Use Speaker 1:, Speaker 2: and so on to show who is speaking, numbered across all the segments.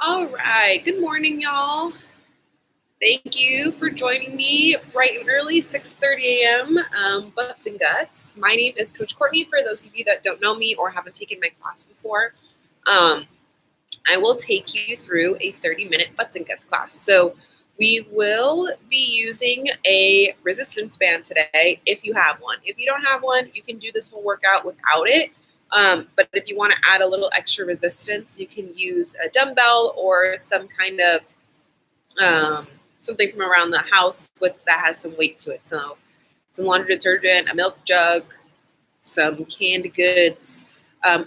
Speaker 1: All right. Good morning, y'all. Thank you for joining me bright and early, 6:30 a.m. Butts and Guts. My name is Coach Courtney. For those of you that don't know me or haven't taken my class before, I will take you through a 30-minute Butts and Guts class. So we will be using a resistance band today if you have one. If you don't have one, you can do this whole workout without it. But if you want to add a little extra resistance, you can use a dumbbell or some kind of something from around the house that has some weight to it. So some laundry detergent, a milk jug, some canned goods,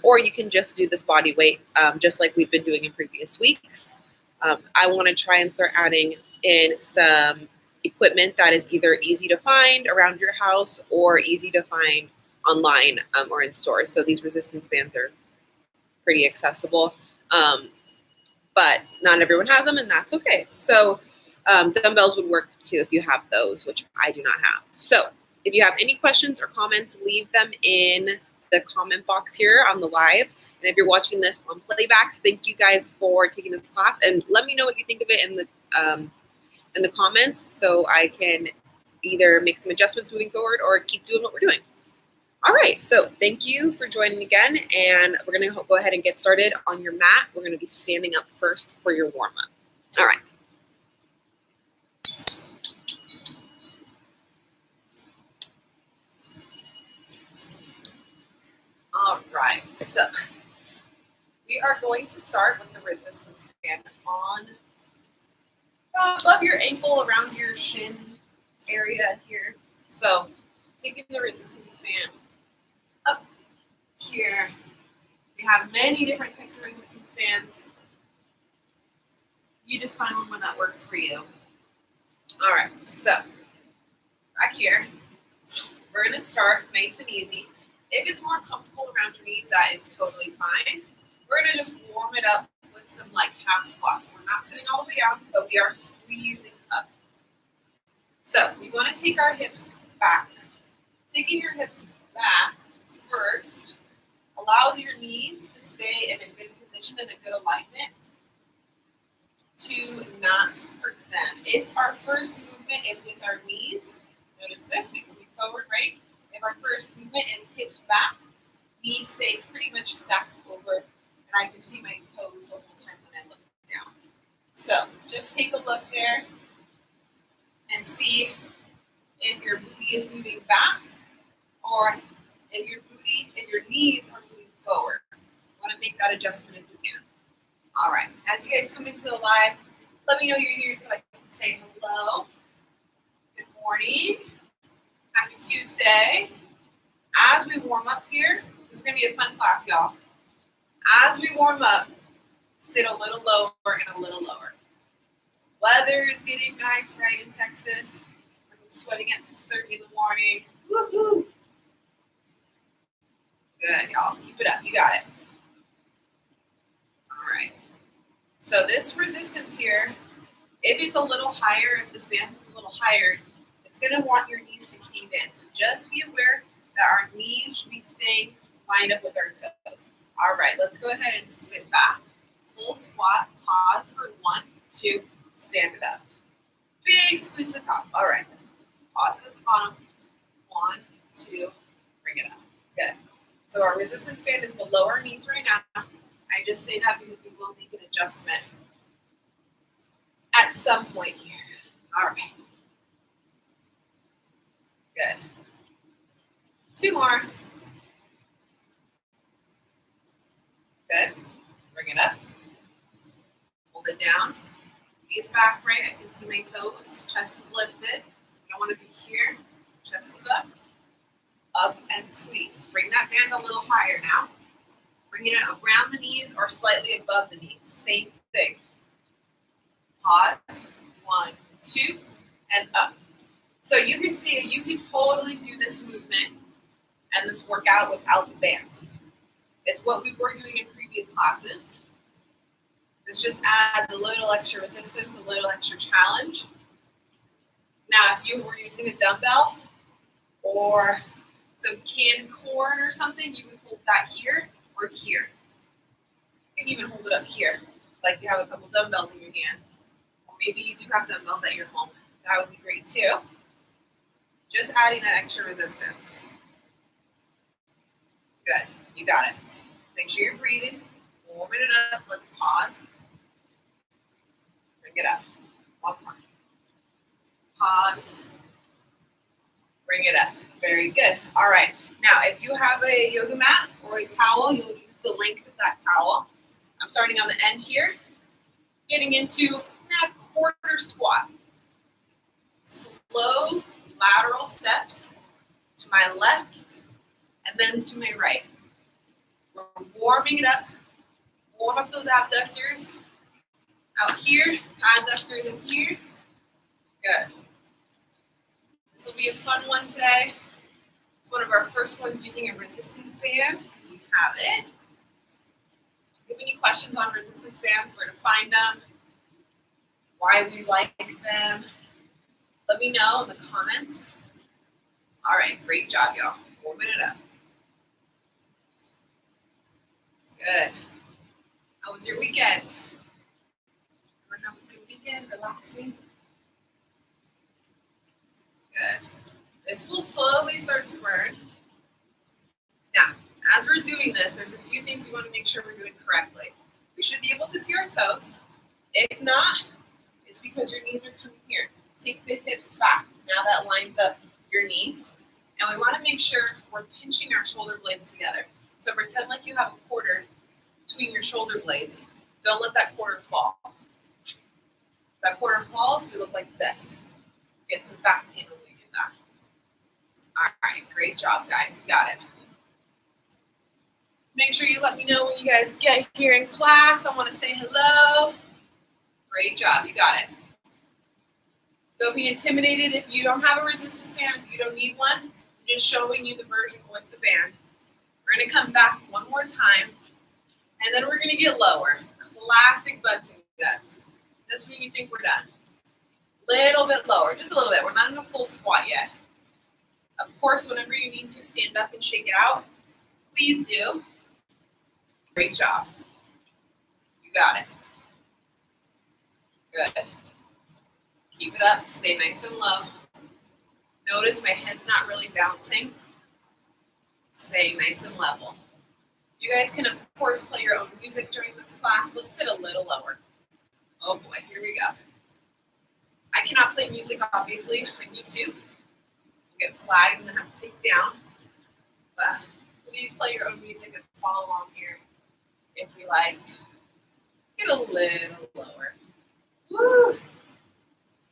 Speaker 1: or you can just do this body weight just like we've been doing in previous weeks. I want to try and start adding in some equipment that is either easy to find around your house or easy to find online or in stores. So these resistance bands are pretty accessible, but not everyone has them, and that's okay. So dumbbells would work too if you have those, which I do not have. So if you have any questions or comments, leave them in the comment box here on the live. And if you're watching this on playbacks, thank you guys for taking this class, and let me know what you think of it in the comments so I can either make some adjustments moving forward or keep doing what we're doing. All right, so thank you for joining again, and we're going to go ahead and get started on your mat. We're going to be standing up first for your warm-up. All right. All right, so we are going to start with the resistance band on above your ankle, around your shin area here. So taking the resistance band up here. We have many different types of resistance bands. You just find one that works for you. All right, so back here, we're going to start nice and easy. If it's more comfortable around your knees, that is totally fine. We're going to just warm it up with some like half squats. We're not sitting all the way down, but we are squeezing up. So we want to take our hips back. Taking your hips back first allows your knees to stay in a good position and a good alignment to not hurt them. If our first movement is with our knees, notice this, we can move forward, right? If our first movement is hips back, knees stay pretty much stacked over, and I can see my toes the whole time when I look down. So just take a look there and see if your booty is moving back or if your knees are moving forward. You want to make that adjustment if you can. All right, as you guys come into the live, let me know you're here so I can say hello. Good morning. Happy Tuesday. As we warm up here, this is going to be a fun class, y'all. As we warm up, sit a little lower and a little lower. Weather is getting nice, right, in Texas. We're sweating at 6:30 in the morning. Woo-hoo. Good, y'all. Keep it up. You got it. All right. So this resistance here, if it's a little higher, if this band is a little higher, it's going to want your knees to cave in. So just be aware that our knees should be staying lined up with our toes. All right, let's go ahead and sit back. Full squat, pause for 1, 2, stand it up. Big squeeze at the top. All right, pause at the bottom. 1, 2, bring it up. Good. So our resistance band is below our knees right now. I just say that because we will make an adjustment at some point here. All right. Good. 2 more. Good. Bring it up. Hold it down. Knees back, right? I can see my toes. Chest is lifted. I don't want to be here. Chest is up. Up and squeeze. Bring that band a little higher now. Bringing it around the knees or slightly above the knees. Same thing. Pause. 1, 2, and up. So you can see you can totally do this movement and this workout without the band. It's what we were doing in previous classes. This just adds a little extra resistance, a little extra challenge. Now, if you were using a dumbbell or some canned corn or something, you would hold that here or here. You can even hold it up here. like you have a couple dumbbells in your hand, or maybe you do have dumbbells at your home. That would be great too. Just adding that extra resistance. Good, you got it. Make sure you're breathing, warming it up. Let's pause. Bring it up. One more. Pause. Bring it up. Very good. All right. Now, if you have a yoga mat or a towel, you'll use the length of that towel. I'm starting on the end here, getting into that quarter squat. Slow lateral steps to my left and then to my right. We're warming it up. Warm up those abductors. Out here, adductors in here. Good. This will be a fun one today. It's one of our first ones using a resistance band. If you have it. If you have any questions on resistance bands, where to find them, why we like them, let me know in the comments. All right, great job, y'all. Warming it up. Good. How was your weekend? Everyone have a good weekend, relaxing? Good. This will slowly start to burn. Now, as we're doing this, there's a few things we want to make sure we're doing correctly. We should be able to see our toes. If not, it's because your knees are coming here. Take the hips back. Now that lines up your knees. And we want to make sure we're pinching our shoulder blades together. So pretend like you have a quarter between your shoulder blades. Don't let that quarter fall. If that quarter falls, we look like this. Get some back pain when we do that. All right, great job, guys. You got it. Make sure you let me know when you guys get here in class. I want to say hello. Great job. You got it. Don't be intimidated if you don't have a resistance band. You don't need one. I'm just showing you the version with the band. We're going to come back one more time, and then we're going to get lower. Classic butts and guts. That's when you think we're done. Little bit lower, just a little bit. We're not in a full squat yet. Of course, whenever you need to stand up and shake it out, please do. Great job. You got it. Good. Keep it up. Stay nice and low. Notice my head's not really bouncing. Staying nice and level. You guys can, of course, play your own music during this class. Let's sit a little lower. Oh boy, here we go. I cannot play music, obviously, on YouTube. I'll get flagged and then have to take it down. But please play your own music and follow along here if you like. Get a little lower. Woo!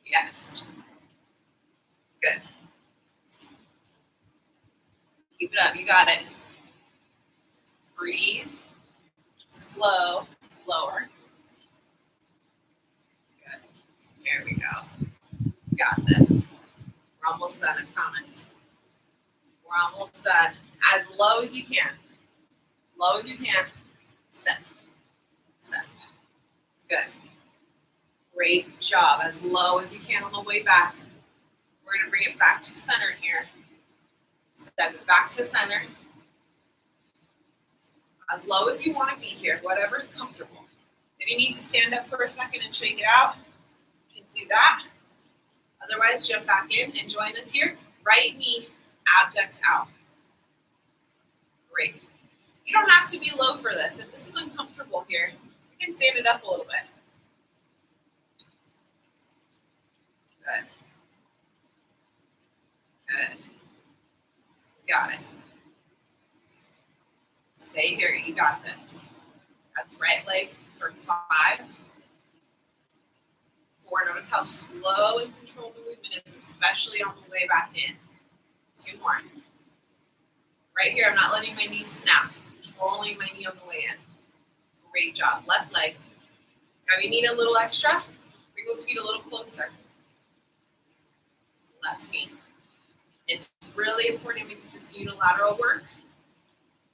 Speaker 1: Yes. Good. Keep it up. You got it. Breathe. Slow. Lower. Good. Here we go. You got this. We're almost done, I promise. We're almost done. As low as you can. Low as you can. Step. Step. Good. Great job. As low as you can on the way back. We're going to bring it back to center here. Step it back to center. As low as you want to be here, whatever's comfortable. If you need to stand up for a second and shake it out, you can do that. Otherwise, jump back in and join us here. Right knee, abducts out. Great. You don't have to be low for this. If this is uncomfortable here, you can stand it up a little bit. Good. Good. Got it. Stay here. You got this. That's right leg for 5. 4. Notice how slow and controlled the movement is, especially on the way back in. 2 more. Right here, I'm not letting my knee snap. Controlling my knee on the way in. Great job. Left leg. Now, if you need a little extra, bring those feet a little closer. Left knee. It's really important to do this unilateral work.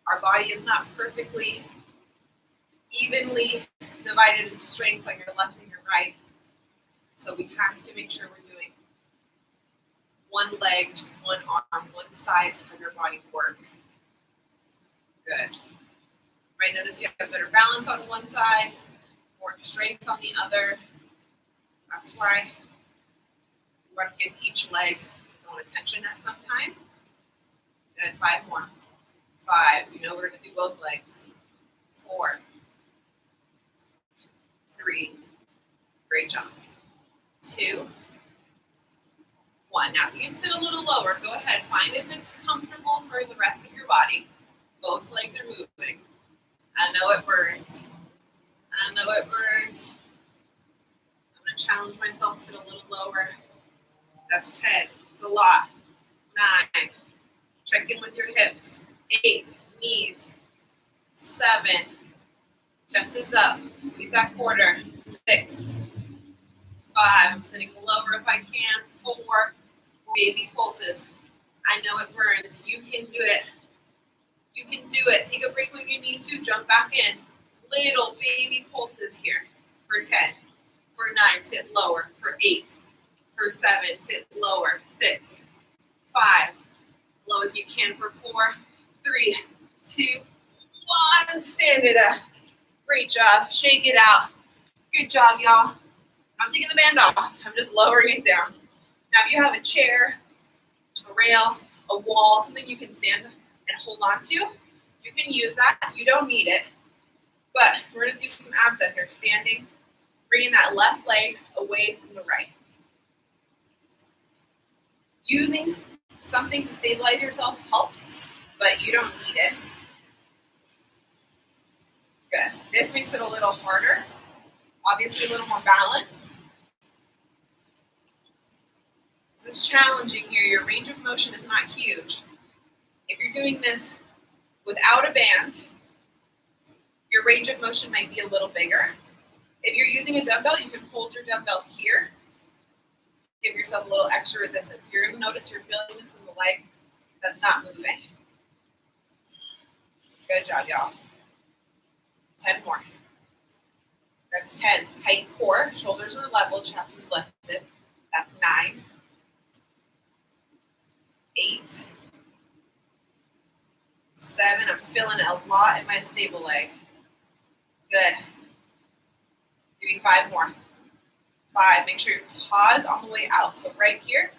Speaker 1: Our body is not perfectly evenly divided in strength on your left and your right. So we have to make sure we're doing one leg, one arm, one side of your body work. Good. Right, notice you have better balance on one side, more strength on the other. That's why you want to give each leg its own attention at some time. Good, 5 more. 5, you know we're going to do both legs. 4, 3, great job. 2, 1. Now you can sit a little lower. Go ahead, find if it's comfortable for the rest of your body. Both legs are moving. I know it burns. I know it burns. I'm going to challenge myself to sit a little lower. That's 10. It's a lot. 9. Check in with your hips. 8. Knees. 7. Chest is up. Squeeze that quarter. 6. 5. I'm sitting lower if I can. 4. Baby pulses. I know it burns. You can do it. You can do it. Take a break when you need to. Jump back in. Little baby pulses here. For 10. For 9, sit lower. For 8. For 7, sit lower. 6. 5. Low as you can for 4. 3, 2, 1. Stand it up. Great job. Shake it out. Good job, y'all. I'm taking the band off. I'm just lowering it down. Now, if you have a chair, a rail, a wall, something you can stand and hold on to, you can use that. You don't need it. But we're going to do some abductor, standing, bringing that left leg away from the right. Using something to stabilize yourself helps, but you don't need it. Good. This makes it a little harder. Obviously, a little more balance. This is challenging here. Your range of motion is not huge. If you're doing this without a band, your range of motion might be a little bigger. If you're using a dumbbell, you can hold your dumbbell here. Give yourself a little extra resistance. You're going to notice you're feeling this in the leg that's not moving. Good job, y'all. 10 more. That's 10. Tight core. Shoulders are level. Chest is lifted. That's 9. 8. 7. I'm feeling a lot in my stable leg. Good. Give me 5 more. 5. Make sure you pause on the way out. So right here,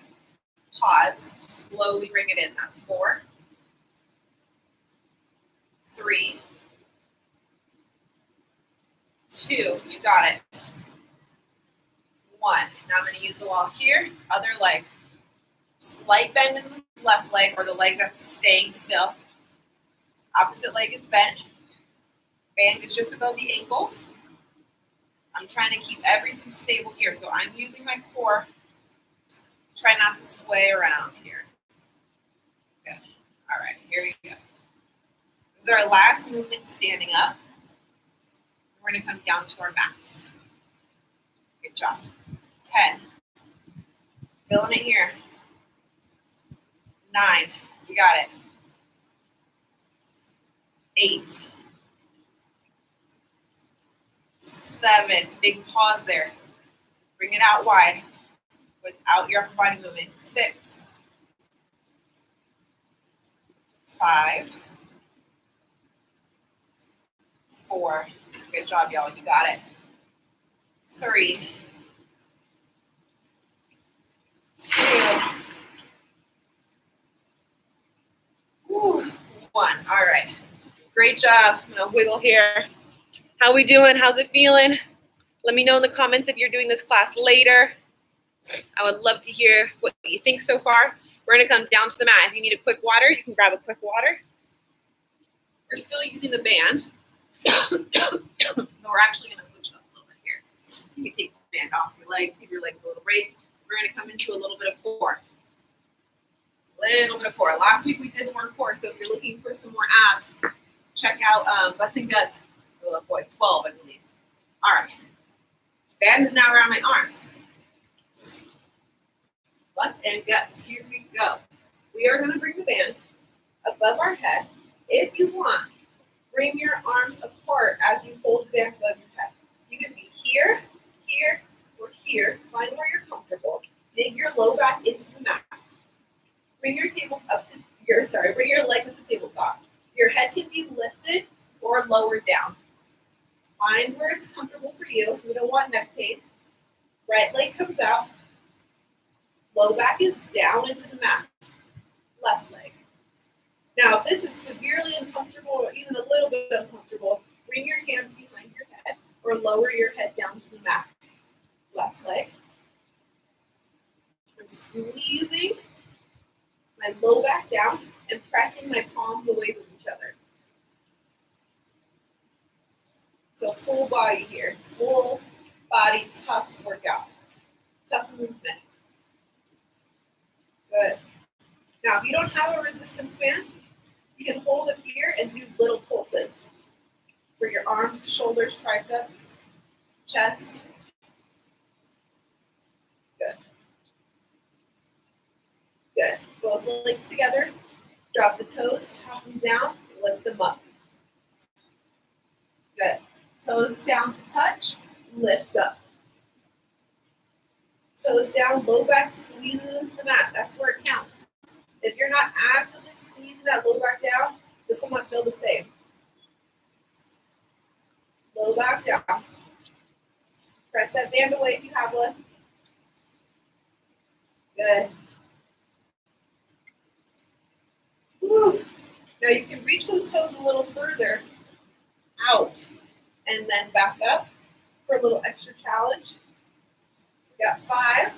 Speaker 1: pause. Slowly bring it in. That's 4. 3. 2. You got it. 1. Now I'm going to use the wall here. Other leg. Slight bend in the left leg or the leg that's staying still. Opposite leg is bent. Band is just above the ankles. I'm trying to keep everything stable here. So I'm using my core to try not to sway around here. Good. All right, here we go. This is our last movement standing up. We're going to come down to our mats. Good job. 10. Feeling it here. 9. You got it. 8. 7. Big pause there. Bring it out wide without your upper body moving. 6. 5. 4. Good job, y'all. You got it. 3. 2. 1. All right. Great job. I'm going to wiggle here. How we doing? How's it feeling? Let me know in the comments if you're doing this class later. I would love to hear what you think so far. We're going to come down to the mat. If you need a quick water, you can grab a quick water. We're still using the band. But we're actually going to switch it up a little bit here. You can take the band off your legs, give your legs a little break. We're going to come into a little bit of core. Little bit of core. Last week we did more core, so if you're looking for some more abs, check out Butts and Guts. Oh boy, 12, I believe. All right. Band is now around my arms. Butts and Guts. Here we go. We are going to bring the band above our head. If you want, bring your arms apart as you hold the band above your head. You can be here, here, or here. Find where you're comfortable. Dig your low back into the mat. Bring your tables up to bring your legs at the tabletop. Your head can be lifted or lowered down. Find where it's comfortable for you. We don't want neck pain. Right leg comes out. Low back is down into the mat. Left leg. Now, if this is severely uncomfortable or even a little bit uncomfortable, bring your hands behind your head or lower your head down to the mat. Left leg. I'm squeezing my low back down and pressing my palms away from each other. So full body here, full body tough workout, tough movement. Good. Now, if you don't have a resistance band, you can hold it here and do little pulses for your arms, shoulders, triceps, chest. Good. Good. Both legs together. Drop the toes, tap them down, lift them up. Good. Toes down to touch, lift up. Toes down, low back squeezes into the mat. That's where it counts. If you're not actively squeezing that low back down, this will not feel the same. Low back down. Press that band away if you have one. Good. Whew. Now you can reach those toes a little further out and then back up for a little extra challenge. We got 5,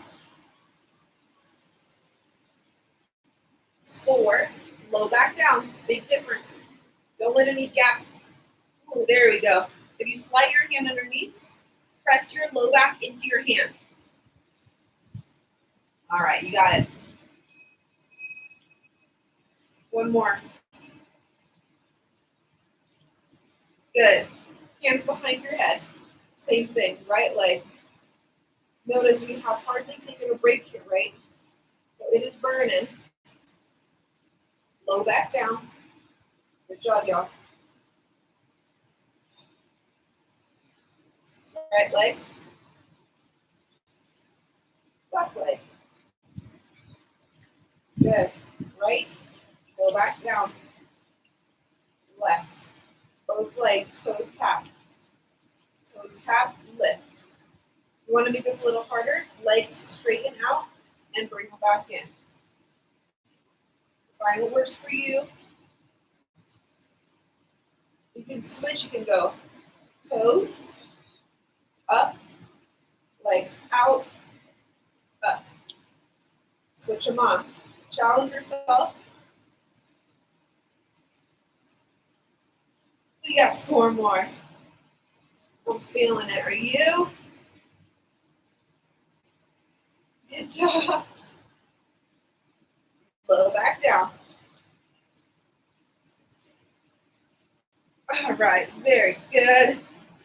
Speaker 1: 4, low back down, big difference. Don't let any gaps. Ooh, there we go. If you slide your hand underneath, press your low back into your hand. All right, you got it. One more. Good. Hands behind your head. Same thing, right leg. Notice we have hardly taken a break here, right? So it is burning. Low back down. Good job, y'all. Right leg. Left leg. Good. Right. Go back down. Left. Both legs, toes tap. Toes tap, lift. You want to make this a little harder? Legs straighten out and bring them back in. Find what works for you. You can switch, you can go toes, up, legs out, up. Switch them on. Challenge yourself. We got 4 more. I'm feeling it. Are you? Good job. Low back down. All right, very good.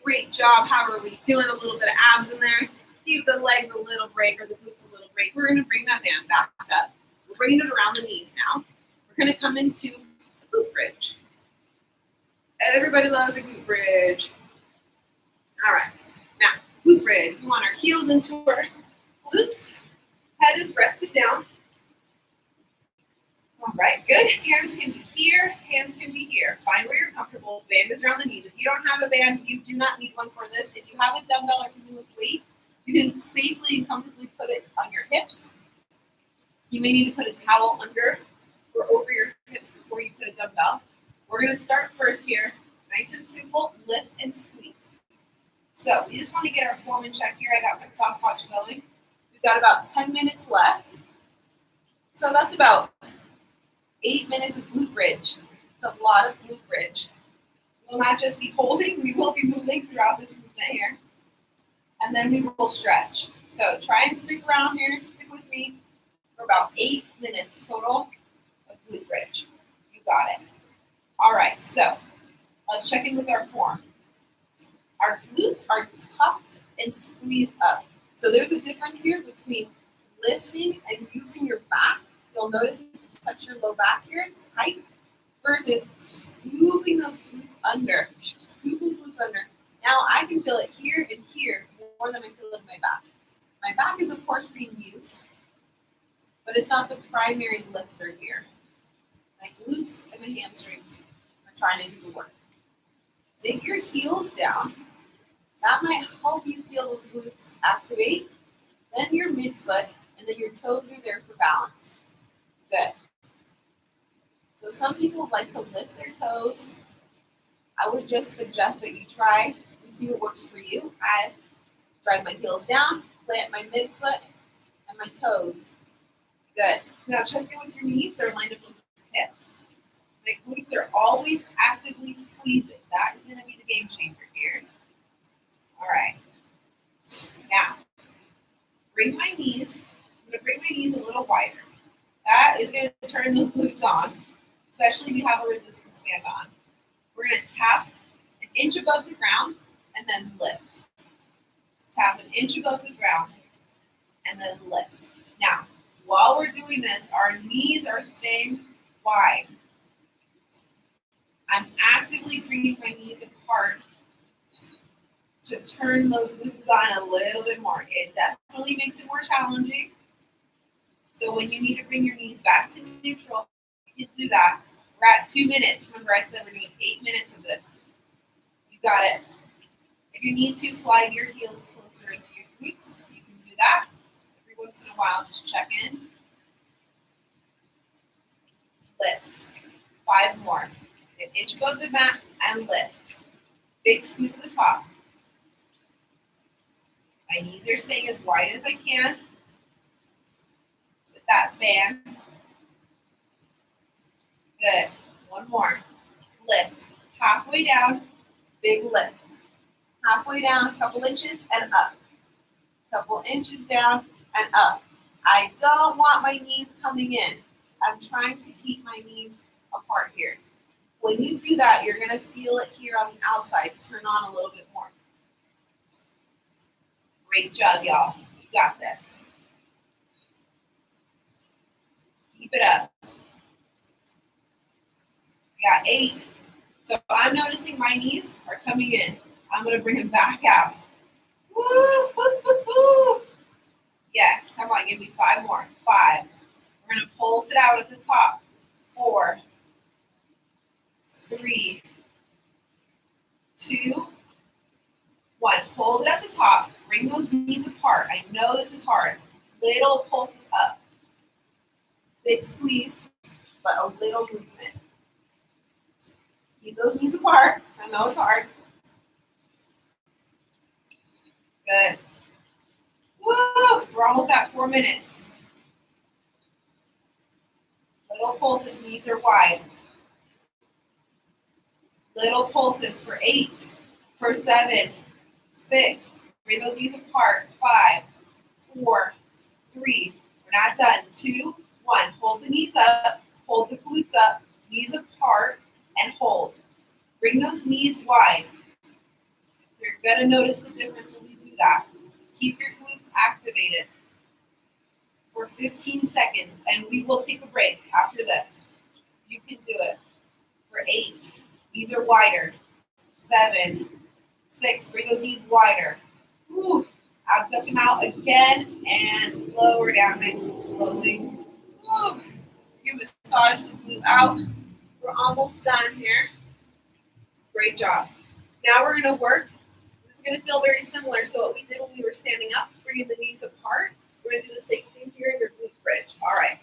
Speaker 1: Great job. How are we doing? A little bit of abs in there. Give the legs a little break or the glutes a little break. We're going to bring that band back up. We're bringing it around the knees now. We're going to come into a glute bridge. Everybody loves a glute bridge. All right. Now, glute bridge. We want our heels into our glutes. Head is rested down. All right, good. Hands can be here. Hands can be here. Find where you're comfortable. Band is around the knees. If you don't have a band, you do not need one for this. If you have a dumbbell or something with weight, you can safely and comfortably put it on your hips. You may need to put a towel under or over your hips before you put a dumbbell. We're going to start first here. Nice and simple. Lift and squeeze. So we just want to get our form in check here. I got my stopwatch going. We've got about 10 minutes left. So that's about 8 minutes of glute bridge. It's a lot of glute bridge. We'll not just be holding, we will be moving throughout this movement here. And then we will stretch. So try and stick around here, stick with me for about 8 minutes total of glute bridge. You got it. All right, so let's check in with our form. Our glutes are tucked and squeezed up. So there's a difference here between lifting and using your back. You'll notice if you touch your low back here, it's tight, versus scooping those glutes under. Scoop those glutes under. Now I can feel it here and here more than I feel it in my back. My back is, of course, being used, but it's not the primary lifter here. My glutes and my hamstrings are trying to do the work. Dig your heels down That might help you feel those glutes activate. Then your midfoot, and then your toes are there for balance. Good. So some people like to lift their toes. I would just suggest that you try and see what works for you. I drive my heels down, plant my midfoot and my toes. Good. Now check in with your knees. They're lined up with your hips. My glutes are always actively squeezing. That is going to be the game changer here. All right. Now, bring my knees. I'm going to bring my knees a little wider. That is going to turn those glutes on, especially if you have a resistance band on. We're going to tap an inch above the ground and then lift. Tap an inch above the ground and then lift. Now, while we're doing this, our knees are staying wide. I'm actively bringing my knees apart to turn those glutes on a little bit more. It definitely makes it more challenging. So when you need to bring your knees back to neutral, you can do that. We're at 2 minutes. Remember I said we're doing 8 minutes of this. You got it. If you need to, slide your heels closer into your glutes. You can do that. Every once in a while, just check in. Lift. 5 more. An inch above the mat and lift. Big squeeze at the top. My knees are staying as wide as I can with that band. Good. 1 more. Lift. Halfway down, big lift. Halfway down, couple inches and up. Couple inches down and up. I don't want my knees coming in. I'm trying to keep my knees apart here. When you do that, you're going to feel it here on the outside turn on a little bit more. Great job, y'all. You got this. Keep it up. We got 8. So I'm noticing my knees are coming in. I'm going to bring them back out. Woo, woo, woo, woo. Yes, come on, give me 5 more. 5. We're going to pulse it out at the top. 4, 3, 2, 1. Hold it at the top. Bring those knees apart. I know this is hard. Little pulses up. Big squeeze, but a little movement. Keep those knees apart. I know it's hard. Good. Woo! We're almost at 4 minutes. Little pulses, knees are wide. Little pulses for 8, for 7, 6. Bring those knees apart. 5, 4, 3. We're not done. 2, 1. Hold the knees up. Hold the glutes up. Knees apart and hold. Bring those knees wide. You're going to notice the difference when you do that. Keep your glutes activated for 15 seconds, and we will take a break after this. You can do it. For 8, knees are wider. 7, 6, bring those knees wider. Woo. Abduct them out again and lower down nice and slowly. Woo. You massage the glute out. We're almost done here. Great job. Now we're going to work. This is going to feel very similar. So what we did when we were standing up, bringing the knees apart, we're going to do the same thing here in your glute bridge. All right.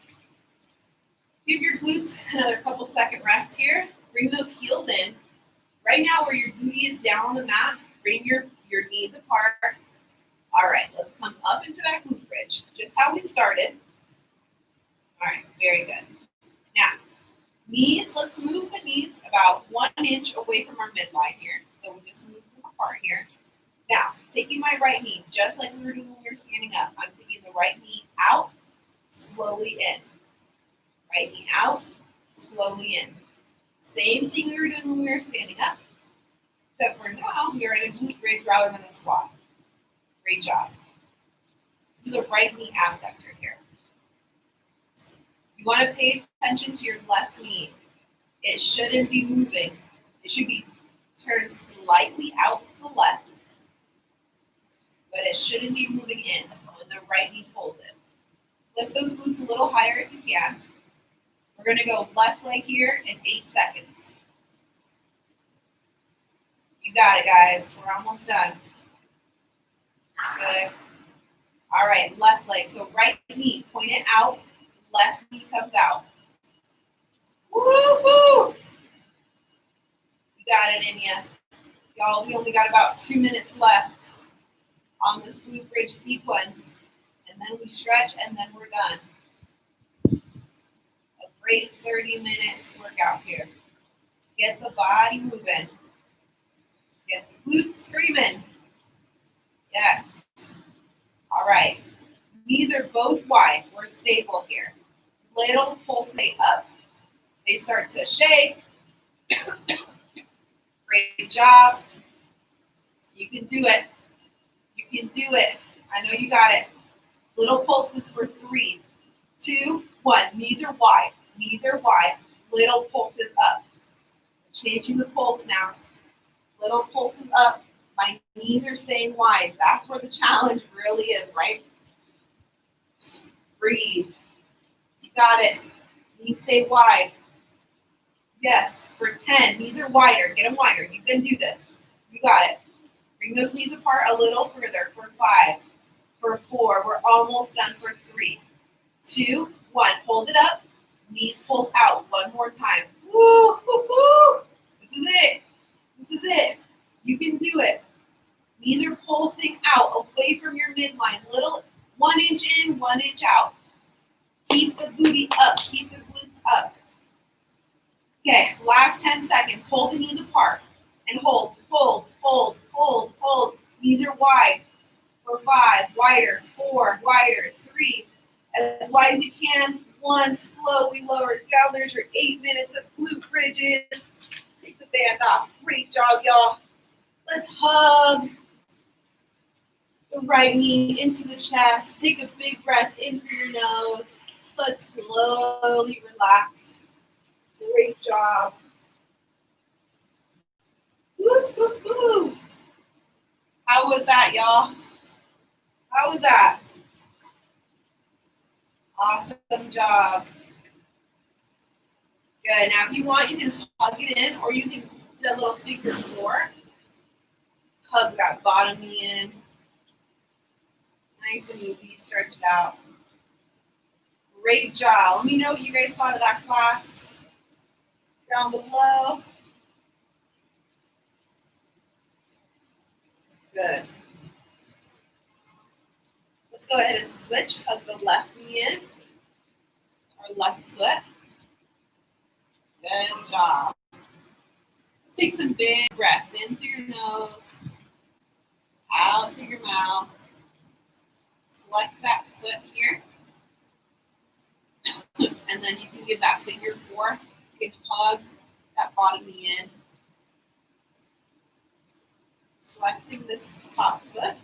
Speaker 1: Give your glutes another couple second rest here. Bring those heels in. Right now where your booty is down on the mat, bring your knees apart. All right, let's come up into that glute bridge, just how we started. All right, very good. Now, knees, let's move the knees about 1 inch away from our midline here. So we just move them apart here. Now, taking my right knee, just like we were doing when we were standing up, I'm taking the right knee out, slowly in. Right knee out, slowly in. Same thing we were doing when we were standing up, except for now, you're in a glute bridge rather than a squat. Great job. This is a right knee abductor here. You want to pay attention to your left knee. It shouldn't be moving. It should be turned slightly out to the left, but it shouldn't be moving in when the right knee pulls it. Lift those glutes a little higher if you can. We're going to go left leg here in 8 seconds. You got it, guys. We're almost done. Good. All right, left leg. So right knee, point it out. Left knee comes out. Woo-hoo! You got it in you. Y'all, we only got about 2 minutes left on this glute bridge sequence. And then we stretch and then we're done. A great 30-minute workout here. Get the body moving. Get the glutes screaming. Yes. All right. Knees are both wide. We're stable here. Little pulsate up. They start to shake. Great job. You can do it. You can do it. I know you got it. Little pulses for 3, 2, 1. Knees are wide. Knees are wide. Little pulses up. Changing the pulse now. Little pulses up. My knees are staying wide. That's where the challenge really is, right? Breathe. You got it. Knees stay wide. Yes, for 10. Knees are wider. Get them wider. You can do this. You got it. Bring those knees apart a little further. For 5. For 4. We're almost done for 3, 2, 1. Hold it up. Knees pulse out. One more time. Woo, woo, woo. This is it. This is it. You can do it. Knees are pulsing out away from your midline. Little 1 inch in, 1 inch out. Keep the booty up. Keep the glutes up. Okay, last 10 seconds. Hold the knees apart. And hold, hold, hold, hold, hold. Knees are wide. For 5, wider. 4, wider. 3, as wide as you can. 1, slowly lower down. There's your 8 minutes of glute bridges. Take the band off. Great job, y'all. Let's hug the right knee into the chest. Take a big breath in through your nose. Let's slowly relax. Great job. Woo, woo, woo. How was that, y'all? How was that? Awesome job. Good. Now, if you want, you can hug it in, or you can do that little figure 4. Hug that bottom knee in. Nice and easy. Stretch it out. Great job. Let me know what you guys thought of that class down below. Good. Let's go ahead and switch. Hug the left knee in, or left foot. Good job. Take some big breaths in through your nose, out through your mouth. Flex that foot here. And then you can give that figure 4. You can hug that bottom knee in. Flexing this top foot.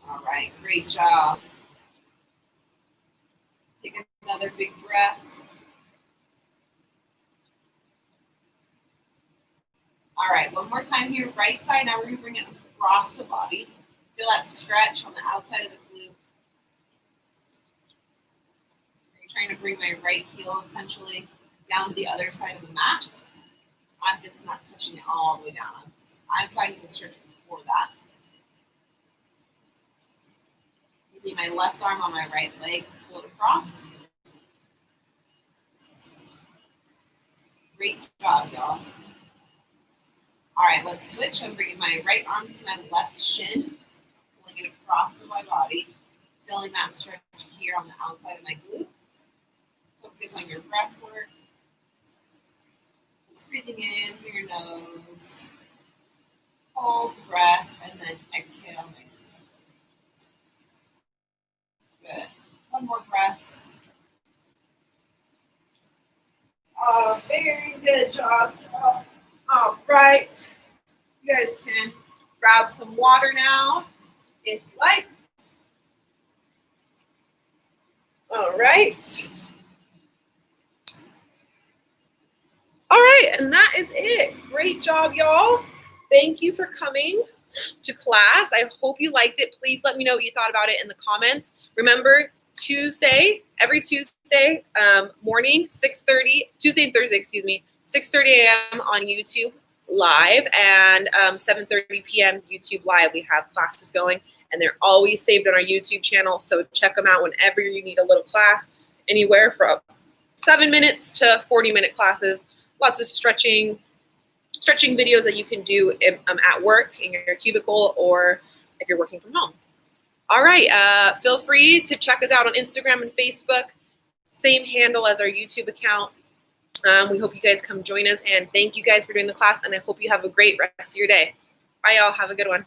Speaker 1: All right, great job. Take another big breath. All right, one more time here, right side. Now we're going to bring it across the body. Feel that stretch on the outside of the glute. I'm trying to bring my right heel essentially down to the other side of the mat. I'm just not touching it all the way down. I'm finding the stretch before that. Using my left arm on my right leg to pull it across. Great job, y'all. All right, let's switch. I'm bringing my right arm to my left shin, pulling it across my body, feeling that stretch here on the outside of my glute. Focus on your breath work. Just breathing in through your nose. Hold breath, and then exhale nicely. Good. One more breath. Oh, very good job. All right. You guys can grab some water now if you like. All right. All right, and that is it. Great job, y'all. Thank you for coming to class. I hope you liked it. Please let me know what you thought about it in the comments. Remember, every Tuesday morning, 6:30, Tuesday and Thursday, 6:30 a.m. on YouTube, live, and 7:30 p.m. YouTube live. We have classes going, and they're always saved on our YouTube channel. So check them out whenever you need a little class, anywhere from 7 minutes to 40-minute classes. Lots of stretching videos that you can do at work in your cubicle or if you're working from home. All right, feel free to check us out on Instagram and Facebook. Same handle as our YouTube account. We hope you guys come join us, and thank you guys for doing the class, and I hope you have a great rest of your day. Bye, y'all. Have a good one.